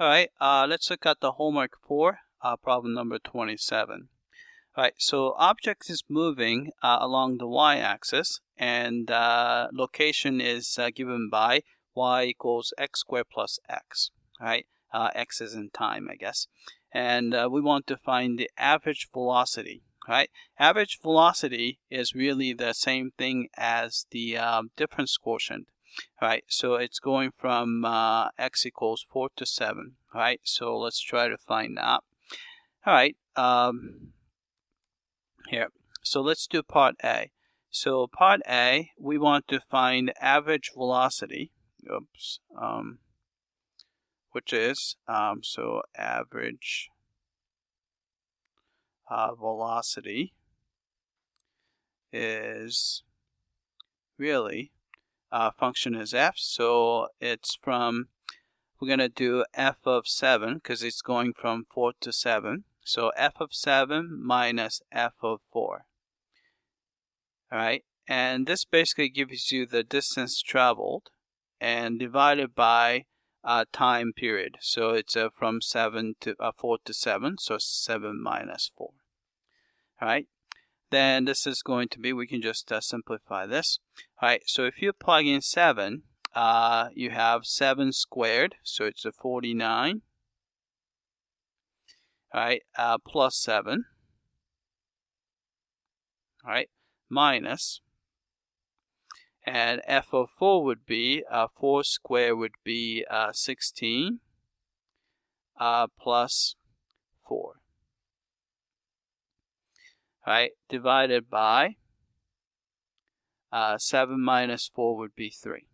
Alright, let's look at the homework 4, problem number 27. Alright, so object is moving along the y-axis, and location is given by y equals x squared plus x. Alright, x is in time, I guess. And we want to find the average velocity. Right, average velocity is really the same thing as the difference quotient. Right, so it's going from x equals 4 to 7. Right, so let's try to find that. All right, here. So let's do part A. So part A, we want to find average velocity. Oops, which is so average velocity is really function is f, so it's from, we're going to do f of 7 because it's going from 4 to 7, so f of 7 minus f of 4. Alright, and this basically gives you the distance traveled and divided by time period, so it's from 4 to 7, so 7 minus 4. Alright, then this is going to be, we can just simplify this. Alright, so if you plug in 7, you have 7 squared, so it's a 49. Alright, plus 7. Alright, minus. And f of 4 would be, 4 squared would be 16 plus 4. Right, divided by 7 minus 4 would be 3.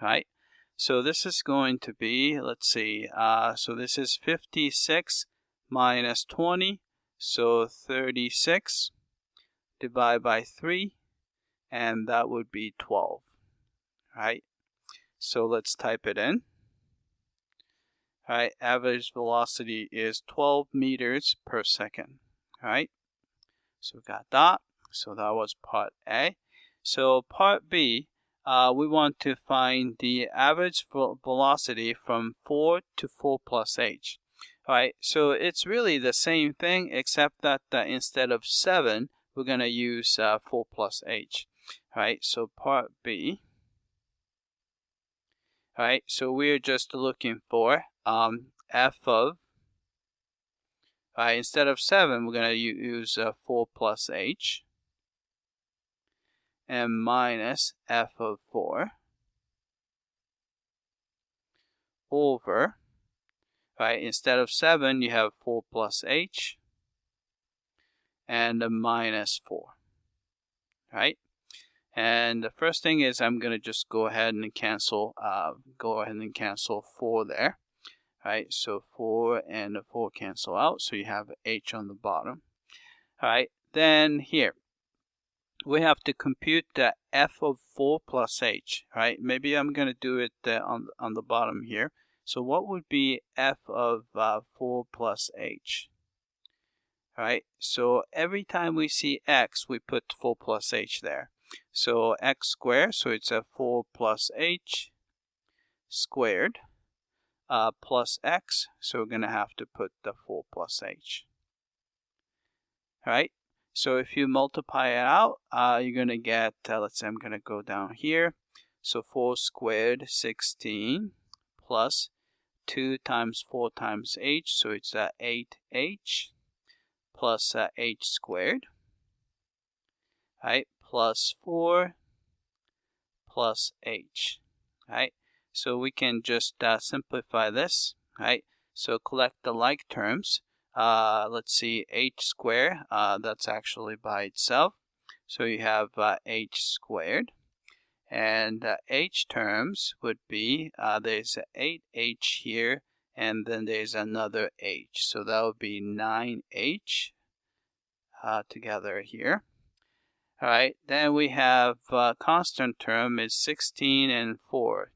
Right, so this is going to be, let's see, so this is 56 minus 20, so 36 divided by 3, and that would be 12. Right, so let's type it in. Alright, average velocity is 12 meters per second. Alright, so we got that. So that was part A. So part B, we want to find the average velocity from 4 to 4 plus h. Alright, so it's really the same thing except that instead of 7, we're going to use 4 plus h. Alright, so part B. Alright, so we're just looking for f of, instead of 7, we're going to use 4 plus h, and minus f of 4 over, instead of 7, you have 4 plus h, and a minus 4. Right? And the first thing is I'm going to just go ahead and cancel 4 there. Alright, so 4 and 4 cancel out, so you have h on the bottom. Alright, then here, we have to compute the f of 4 plus h. Alright, maybe I'm going to do it on the bottom here. So what would be f of 4 plus h? Alright, so every time we see x, we put 4 plus h there. So x squared, so it's a 4 plus h squared. Plus x, so we're going to have to put the 4 plus h. Alright, so if you multiply it out, you're going to get, let's say I'm going to go down here. So 4 squared, 16, plus 2 times 4 times h, so it's 8h, plus h squared. Alright, plus 4, plus h. Alright. So we can just simplify this, right? So collect the like terms. Let's see, h squared, that's actually by itself. So you have h squared. And h terms would be, there's 8h here, and then there's another h. So that would be 9h together here. Alright, then we have constant term is 16 and 4.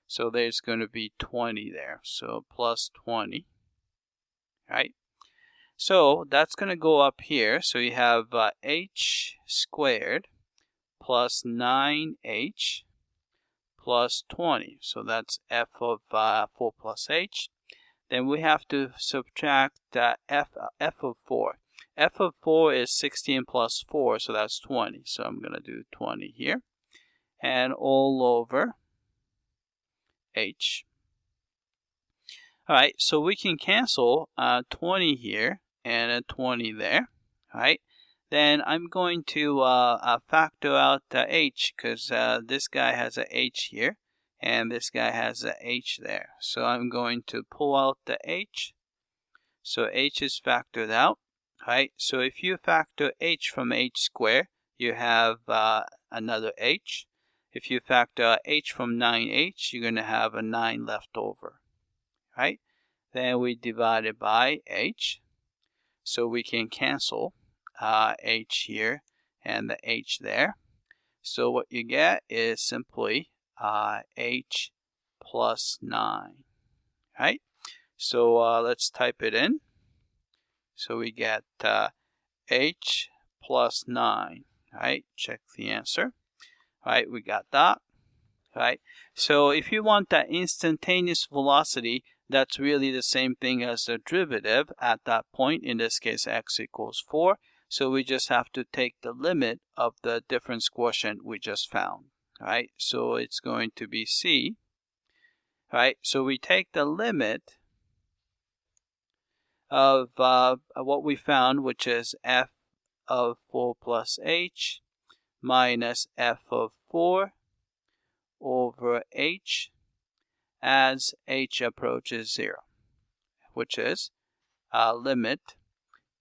So there's going to be 20 there. So plus 20. Right? So that's going to go up here. So you have h squared plus 9h plus 20. So that's f of 4 plus h. Then we have to subtract f of 4. F of 4 is 16 plus 4, so that's 20. So I'm going to do 20 here. And all over h. Alright, so we can cancel 20 here and a 20 there. Alright, then I'm going to factor out h, because this guy has a h here and this guy has a h there. So I'm going to pull out the h. So h is factored out. Alright, so if you factor h from h squared, you have another h. If you factor h from 9h, you're going to have a 9 left over. Right? Then we divide it by h. So we can cancel h here and the h there. So what you get is simply h plus 9. Right? So let's type it in. So we get h plus 9. Right? Check the answer. Right? We got that. Right? So if you want that instantaneous velocity, that's really the same thing as the derivative at that point. In this case, x equals 4. So we just have to take the limit of the difference quotient we just found. Right? So it's going to be c. Right? So we take the limit of what we found, which is f of 4 plus h minus f of 4 over h as h approaches 0, which is limit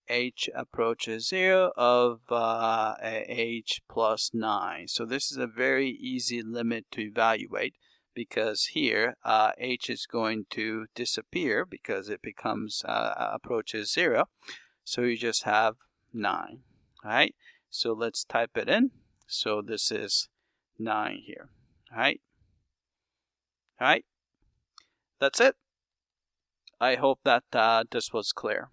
h approaches 0 of h plus 9. So this is a very easy limit to evaluate, because here h is going to disappear because it becomes approaches 0. So you just have 9. All right, so let's type it in. So this is 9 here. All right. All right. That's it. I hope that this was clear.